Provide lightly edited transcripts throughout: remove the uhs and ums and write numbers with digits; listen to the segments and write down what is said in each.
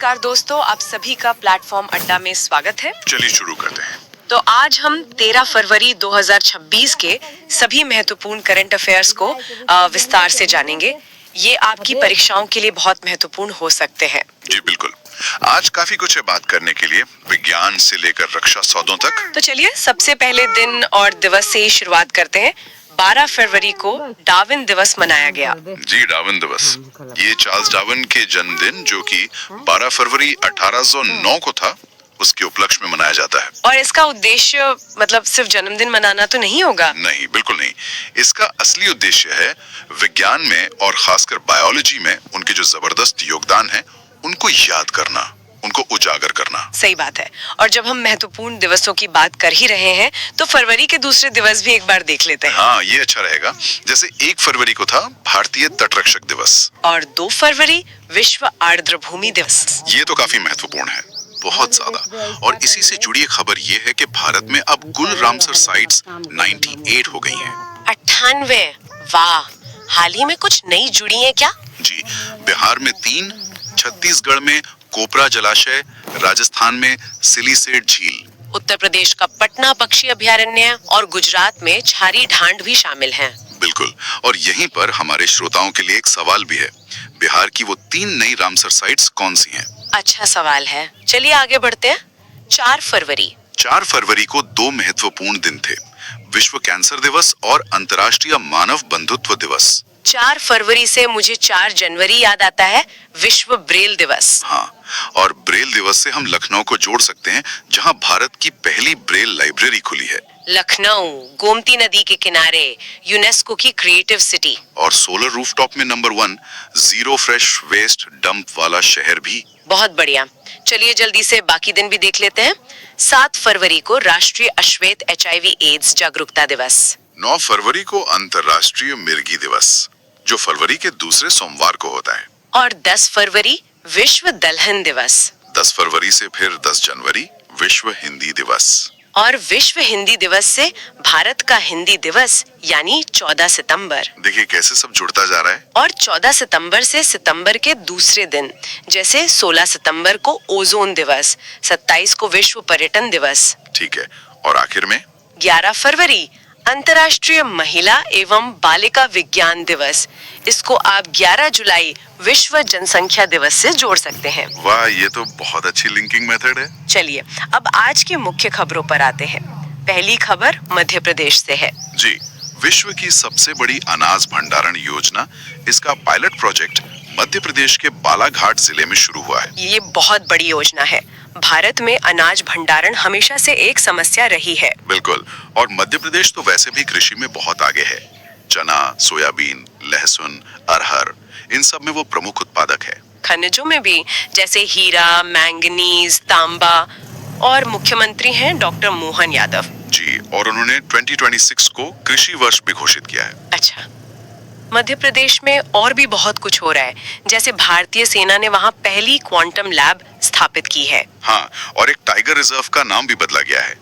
नमस्कार दोस्तों, आप सभी का प्लेटफॉर्म अड्डा में स्वागत है। चलिए शुरू करते हैं। तो आज हम 13 फरवरी 2026 के सभी महत्वपूर्ण करंट अफेयर्स को विस्तार से जानेंगे। ये आपकी परीक्षाओं के लिए बहुत महत्वपूर्ण हो सकते हैं। जी बिल्कुल, आज काफी कुछ है बात करने के लिए, विज्ञान से लेकर रक्षा सौदों तक। तो चलिए सबसे पहले दिन और दिवस से ही शुरुआत करते हैं। 12 फरवरी को डार्विन दिवस मनाया गया। जी, डार्विन दिवस, ये चार्ल्स डार्विन के जन्मदिन जो कि 12 फरवरी 1809 को था, उसके उपलक्ष्य में मनाया जाता है। और इसका उद्देश्य मतलब सिर्फ जन्मदिन मनाना तो नहीं होगा? नहीं, बिल्कुल नहीं। इसका असली उद्देश्य है विज्ञान में और खासकर बायोलॉजी में उनके जो जबरदस्त योगदान है उनको याद करना, उनको उजागर करना। सही बात है। और जब हम महत्वपूर्ण दिवसों की बात कर ही रहे हैं तो फरवरी के दूसरे दिवस भी एक बार देख लेते हैं। हाँ, ये अच्छा रहेगा। जैसे 1 फरवरी को था भारतीय तटरक्षक दिवस और 2 फरवरी विश्व आर्द्रभूमि दिवस। ये तो काफी महत्वपूर्ण है, बहुत ज्यादा। और इसी से जुड़ी खबर ये है कि भारत में अब कुल रामसर साइट्स 98 हो गई हैं। 98? वाह, हाल ही में कुछ नई जुड़ी हैं क्या? जी, बिहार में 3, छत्तीसगढ़ में कोपरा जलाशय, राजस्थान में सिलीसेट झील, उत्तर प्रदेश का पटना पक्षी अभयारण्य और गुजरात में छारी ढांड भी शामिल हैं। बिल्कुल। और यहीं पर हमारे श्रोताओं के लिए एक सवाल भी है, बिहार की वो 3 नई रामसर साइट्स कौन सी हैं? अच्छा सवाल है, चलिए आगे बढ़ते हैं। 4 फरवरी 4 फरवरी को 2 महत्वपूर्ण दिन थे, विश्व कैंसर दिवस और अंतर्राष्ट्रीय मानव बंधुत्व दिवस। 4 फरवरी से मुझे 4 जनवरी याद आता है, विश्व ब्रेल दिवस। हाँ, और ब्रेल दिवस से हम लखनऊ को जोड़ सकते हैं, जहाँ भारत की पहली ब्रेल लाइब्रेरी खुली है। लखनऊ गोमती नदी के किनारे, यूनेस्को की क्रिएटिव सिटी। और सोलर रूफटॉप में number 1 zero fresh waste dump वाला शहर भी। बहुत बढ़िया। चलिए जल्दी से बाकी दिन भी देख लेते हैं। 7 फरवरी को राष्ट्रीय अश्वेत HIV एड्स जागरूकता दिवस। 9 फरवरी को अंतर्राष्ट्रीय मिर्गी दिवस, जो फरवरी के दूसरे सोमवार को होता है। और 10 फरवरी विश्व दलहन दिवस। 10 फरवरी से फिर 10 जनवरी विश्व हिंदी दिवस। और विश्व हिंदी दिवस से भारत का हिंदी दिवस यानी 14 सितंबर। देखिए कैसे सब जुड़ता जा रहा है। और 14 सितंबर से सितंबर के दूसरे दिन, जैसे 16 सितंबर को ओजोन दिवस, 27 को विश्व पर्यटन दिवस। ठीक है। और आखिर में 11 फरवरी अंतर्राष्ट्रीय महिला एवं बालिका विज्ञान दिवस। इसको आप 11 जुलाई विश्व जनसंख्या दिवस से जोड़ सकते हैं। वाह, ये तो बहुत अच्छी लिंकिंग मेथड है। चलिए अब आज की मुख्य खबरों पर आते हैं। पहली खबर मध्य प्रदेश से है। जी, विश्व की सबसे बड़ी अनाज भंडारण योजना, इसका पायलट प्रोजेक्ट मध्य प्रदेश के बालाघाट जिले में शुरू हुआ है। ये बहुत बड़ी योजना है। भारत में अनाज भंडारण हमेशा से एक समस्या रही है। बिल्कुल। और मध्य प्रदेश तो वैसे भी कृषि में बहुत आगे है। चना, सोयाबीन, लहसुन, अरहर, इन सब में वो प्रमुख उत्पादक है। खनिजों में भी, जैसे हीरा, मैंगनीज, तांबा। और मुख्यमंत्री हैं डॉक्टर मोहन यादव। जी, और उन्होंने 2026 को कृषि वर्ष भी घोषित किया है। अच्छा, मध्य प्रदेश में और भी बहुत कुछ हो रहा है, जैसे भारतीय सेना ने वहाँ पहली क्वांटम लैब स्थापित की है। हाँ, और एक टाइगर रिजर्व का नाम भी बदला गया है।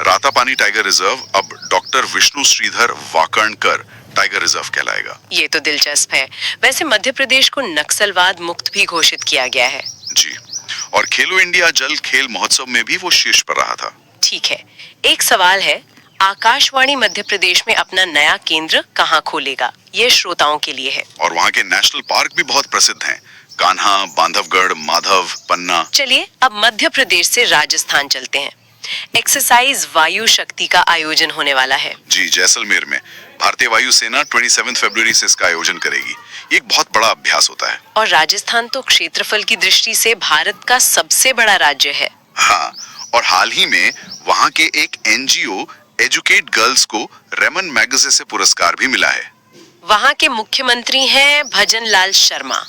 रातापानी टाइगर रिजर्व अब doctor Vishnu Shridhar Wakankar tiger reserve कहलाएगा। ये तो दिलचस्प है। वैसे मध्य प्रदेश को नक्सलवाद मुक्त भी घोषित किया गया है। जी, और खेलो इंडिया जल खेल महोत्सव में भी वो शीर्ष पर रहा था। ठीक है, एक सवाल है, आकाशवाणी मध्य प्रदेश में अपना नया केंद्र कहाँ खोलेगा? ये श्रोताओं के लिए है। और वहाँ के नेशनल पार्क भी बहुत प्रसिद्ध हैं, कान्हा, बांधवगढ़, माधव, पन्ना। चलिए अब मध्य प्रदेश से राजस्थान चलते हैं। एक्सरसाइज वायु शक्ति का आयोजन होने वाला है। जी, जैसलमेर में भारतीय वायुसेना 27 फरवरी से इसका आयोजन करेगी। ये एक बहुत बड़ा अभ्यास होता है। और राजस्थान तो क्षेत्रफल की दृष्टि से भारत का सबसे बड़ा राज्य है। हाँ, और हाल ही में वहाँ के एक NGO एजुकेट गर्ल्स को रेमन मैगसेसे से पुरस्कार भी मिला है। वहाँ के मुख्यमंत्री हैं भजन लाल शर्मा।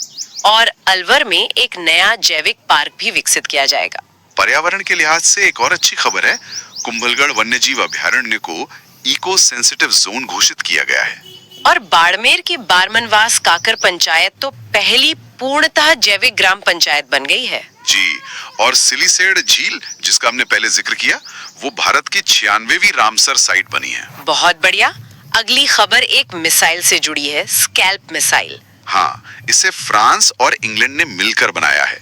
और अलवर में एक नया जैविक पार्क भी विकसित किया जाएगा। पर्यावरण के लिहाज से एक और अच्छी खबर है, कुंभलगढ़ वन्यजीव अभयारण्य को इको सेंसिटिव जोन घोषित किया गया है। और बाड़मेर की बारमनवास काकर पंचायत तो पहली पूर्णतः जैविक ग्राम पंचायत बन गई है। जी, और सिलीसेट झील, जिसका हमने पहले जिक्र किया, वो भारत की 96वीं रामसर साइट बनी है। बहुत बढ़िया। अगली खबर एक मिसाइल से जुड़ी है, स्कैल्प मिसाइल। हाँ, इसे फ्रांस और इंग्लैंड ने मिलकर बनाया है।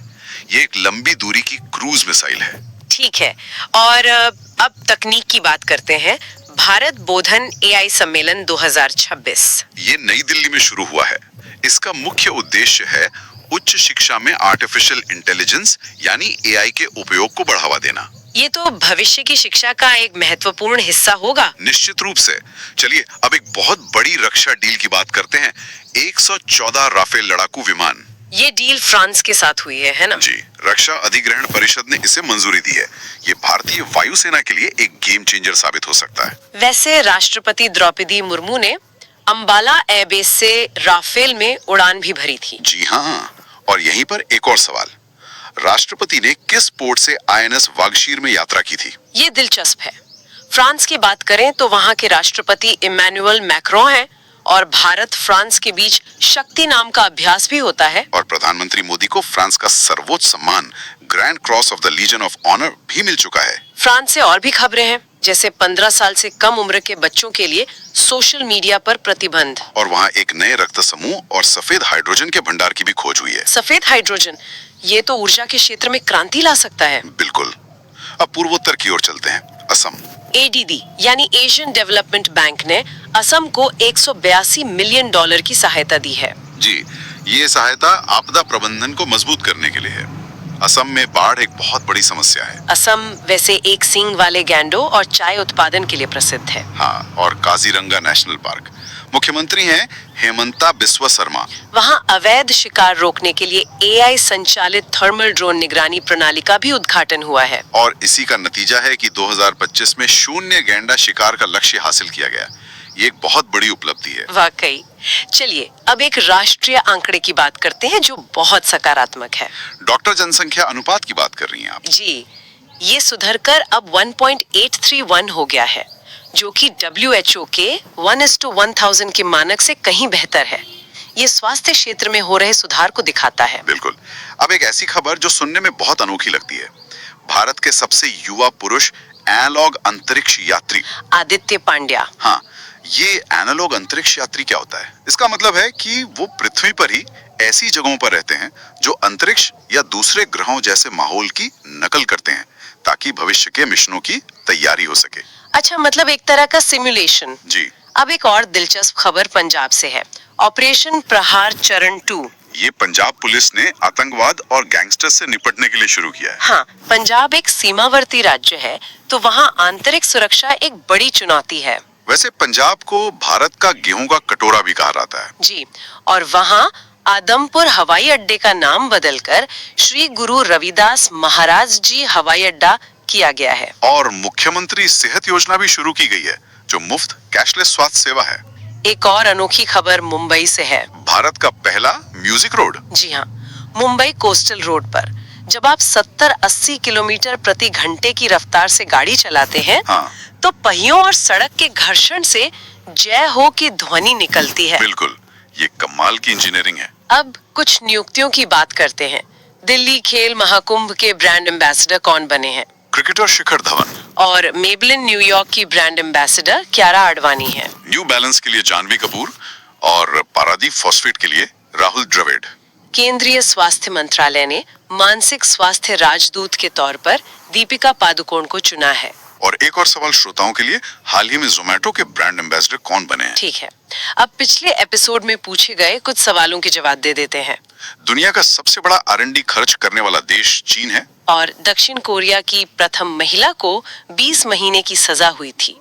ये एक लंबी दूरी की क्रूज मिसाइल है। ठीक है, और अब तकनीक की बात करते हैं। भारत बोधन एआई सम्मेलन 2026 ये नई दिल्ली में शुरू हुआ है। इसका मुख्य उद्देश्य है उच्च शिक्षा में आर्टिफिशियल इंटेलिजेंस यानी एआई के उपयोग को बढ़ावा देना। ये तो भविष्य की शिक्षा का एक महत्वपूर्ण हिस्सा होगा। निश्चित रूप से। चलिए अब एक बहुत बड़ी रक्षा डील की बात करते हैं। 114 राफेल लड़ाकू विमान। ये डील फ्रांस के साथ हुई है ना? जी, रक्षा अधिग्रहण परिषद ने इसे मंजूरी दी है। ये भारतीय वायुसेना के लिए एक गेम चेंजर साबित हो सकता है। वैसे राष्ट्रपति द्रौपदी मुर्मू ने अंबाला एयरबेस से राफेल में उड़ान भी भरी थी। जी हाँ, और यहीं पर एक और सवाल, राष्ट्रपति ने किस पोर्ट से आईएनएस वागशीर में यात्रा की थी? ये दिलचस्प है। फ्रांस की बात करें तो वहाँ के राष्ट्रपति इमैनुअल मैक्रों हैं और भारत फ्रांस के बीच शक्ति नाम का अभ्यास भी होता है। और प्रधानमंत्री मोदी को फ्रांस का सर्वोच्च सम्मान grand cross of the legion of honour भी मिल चुका है। फ्रांस से और भी खबरें हैं, जैसे 15 साल से कम उम्र के बच्चों के लिए सोशल मीडिया पर प्रतिबंध। और वहाँ एक नए रक्त समूह और सफेद हाइड्रोजन के भंडार की भी खोज हुई है। सफेद हाइड्रोजन, ये तो ऊर्जा के क्षेत्र में क्रांति ला सकता है। बिल्कुल। अब पूर्वोत्तर की ओर चलते हैं। असम। एडीडी यानी एशियन डेवलपमेंट बैंक ने असम को $182 मिलियन की सहायता दी है। जी, ये सहायता आपदा प्रबंधन को मजबूत करने के लिए है। असम में बाढ़ एक बहुत बड़ी समस्या है। असम वैसे एक सींग वाले गैंडों और चाय उत्पादन के लिए प्रसिद्ध है। हाँ, और काजीरंगा नेशनल पार्क। मुख्यमंत्री हैं हेमंता बिस्वा शर्मा। वहाँ अवैध शिकार रोकने के लिए एआई संचालित थर्मल ड्रोन निगरानी प्रणाली का भी उद्घाटन हुआ है। और इसी का नतीजा है कि 2025 में शून्य गैंडा शिकार का लक्ष्य हासिल किया गया। ये एक बहुत बड़ी उपलब्धि है। वाकई। चलिए अब एक राष्ट्रीय आंकड़े की बात करते हैं जो बहुत सकारात्मक है। डॉक्टर जनसंख्या अनुपात की बात कर रही हैं आप? जी, ये सुधरकर अब 1.831 हो गया है, जो कि WHO के 1:1000 के मानक से कहीं बेहतर है। ये स्वास्थ्य क्षेत्र में हो रहे सुधार को दिखाता है। बिल्कुल। अब एक ऐसी खबर जो सुनने में बहुत अनोखी लगती है। भारत के सबसे युवा पुरुष एनालॉग अंतरिक्ष यात्री आदित्य पांड्या। हाँ, ये एनालॉग अंतरिक्ष यात्री क्या होता है? इसका मतलब है कि वो पृथ्वी पर ही ऐसी जगहों पर रहते हैं जो अंतरिक्ष या दूसरे ग्रहों जैसे माहौल की नकल करते हैं, ताकि भविष्य के मिशनों की तैयारी हो सके। अच्छा, मतलब एक तरह का सिमुलेशन। जी। अब एक और दिलचस्प खबर पंजाब से है। ऑपरेशन प्रहार चरण 2। ये पंजाब पुलिस ने आतंकवाद और गैंगस्टर से निपटने के लिए शुरू किया है। हाँ, पंजाब एक सीमावर्ती राज्य है, तो वहाँ आंतरिक सुरक्षा एक बड़ी चुनौती है। वैसे पंजाब को भारत का गेहूं का कटोरा भी कहा जाता है। जी, और वहाँ आदमपुर हवाई अड्डे का नाम बदलकर श्री गुरु रविदास महाराज जी हवाई अड्डा किया गया है। और मुख्यमंत्री सेहत योजना भी शुरू की गई है, जो मुफ्त कैशलेस स्वास्थ्य सेवा है। एक और अनोखी खबर मुंबई से है। भारत का पहला म्यूजिक रोड। जी हाँ, मुंबई कोस्टल रोड पर जब आप 70-80 किलोमीटर प्रति घंटे की रफ्तार से गाड़ी चलाते हैं, हाँ। तो पहियों और सड़क के घर्षण से जय हो की ध्वनि निकलती है। बिल्कुल, ये कमाल की इंजीनियरिंग है। अब कुछ नियुक्तियों की बात करते हैं। दिल्ली खेल महाकुंभ के ब्रांड एम्बेसडर कौन बने हैं? क्रिकेटर शिखर धवन। और मेबलिन न्यूयॉर्क की ब्रांड एम्बेसडर क्यारा आडवाणी है। न्यू बैलेंस के लिए जानवी कपूर और पारादीप फॉस्फेट के लिए राहुल द्रविड़। केंद्रीय स्वास्थ्य मंत्रालय ने मानसिक स्वास्थ्य राजदूत के तौर पर दीपिका पादुकोण को चुना है। और एक और सवाल श्रोताओं के लिए, हाल ही में जोमेटो के ब्रांड एम्बेसडर कौन बने हैं? ठीक है, अब पिछले एपिसोड में पूछे गए कुछ सवालों के जवाब दे देते हैं। दुनिया का सबसे बड़ा R&D खर्च करने वाला देश चीन है। और दक्षिण कोरिया की प्रथम महिला को 20 महीने की सजा हुई थी।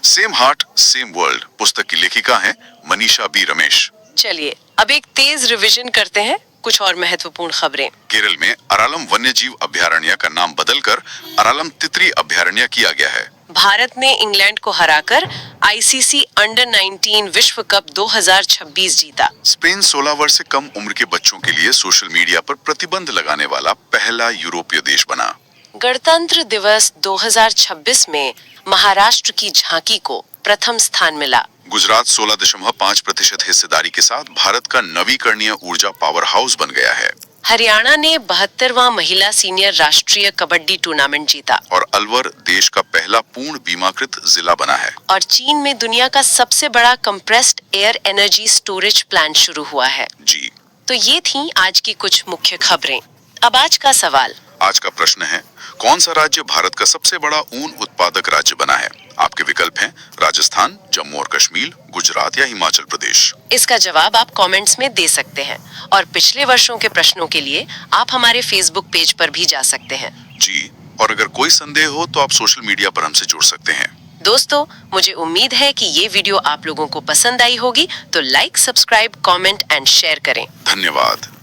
सेम हार्ट सेम वर्ल्ड पुस्तक की लेखिका हैं मनीषा बी रमेश। चलिए अब एक तेज रिवीजन करते हैं कुछ और महत्वपूर्ण खबरें। केरल में अरालम वन्य जीव अभयारण्य का नाम बदलकर अरालम तितरी अभयारण्य किया गया है। भारत ने इंग्लैंड को हराकर आईसीसी अंडर 19 विश्व कप 2026 जीता। स्पेन 16 वर्ष से कम उम्र के बच्चों के लिए सोशल मीडिया पर प्रतिबंध लगाने वाला पहला यूरोपीय देश बना। गणतंत्र दिवस 2026 में महाराष्ट्र की झांकी को प्रथम स्थान मिला। गुजरात 16.5% हिस्सेदारी के साथ भारत का नवीकरणीय ऊर्जा पावर हाउस बन गया है। हरियाणा ने 72वां महिला सीनियर राष्ट्रीय कबड्डी टूर्नामेंट जीता। और अलवर देश का पहला पूर्ण बीमाकृत जिला बना है। और चीन में दुनिया का सबसे बड़ा compressed air energy storage plant शुरू हुआ है। जी। तो ये थी आज की कुछ मुख्य खबरें। अब आज का सवाल। आज का प्रश्न है, कौन सा राज्य भारत का सबसे बड़ा ऊन उत्पादक राज्य बना है? आपके विकल्प हैं राजस्थान, जम्मू और कश्मीर, गुजरात या हिमाचल प्रदेश। इसका जवाब आप कमेंट्स में दे सकते हैं और पिछले वर्षों के प्रश्नों के लिए आप हमारे फेसबुक पेज पर भी जा सकते हैं। जी, और अगर कोई संदेह हो तो आप सोशल मीडिया पर हमसे जुड़ सकते हैं। दोस्तों, मुझे उम्मीद है कि ये वीडियो आप लोगों को पसंद आई होगी, तो like, subscribe, comment and share करें। धन्यवाद।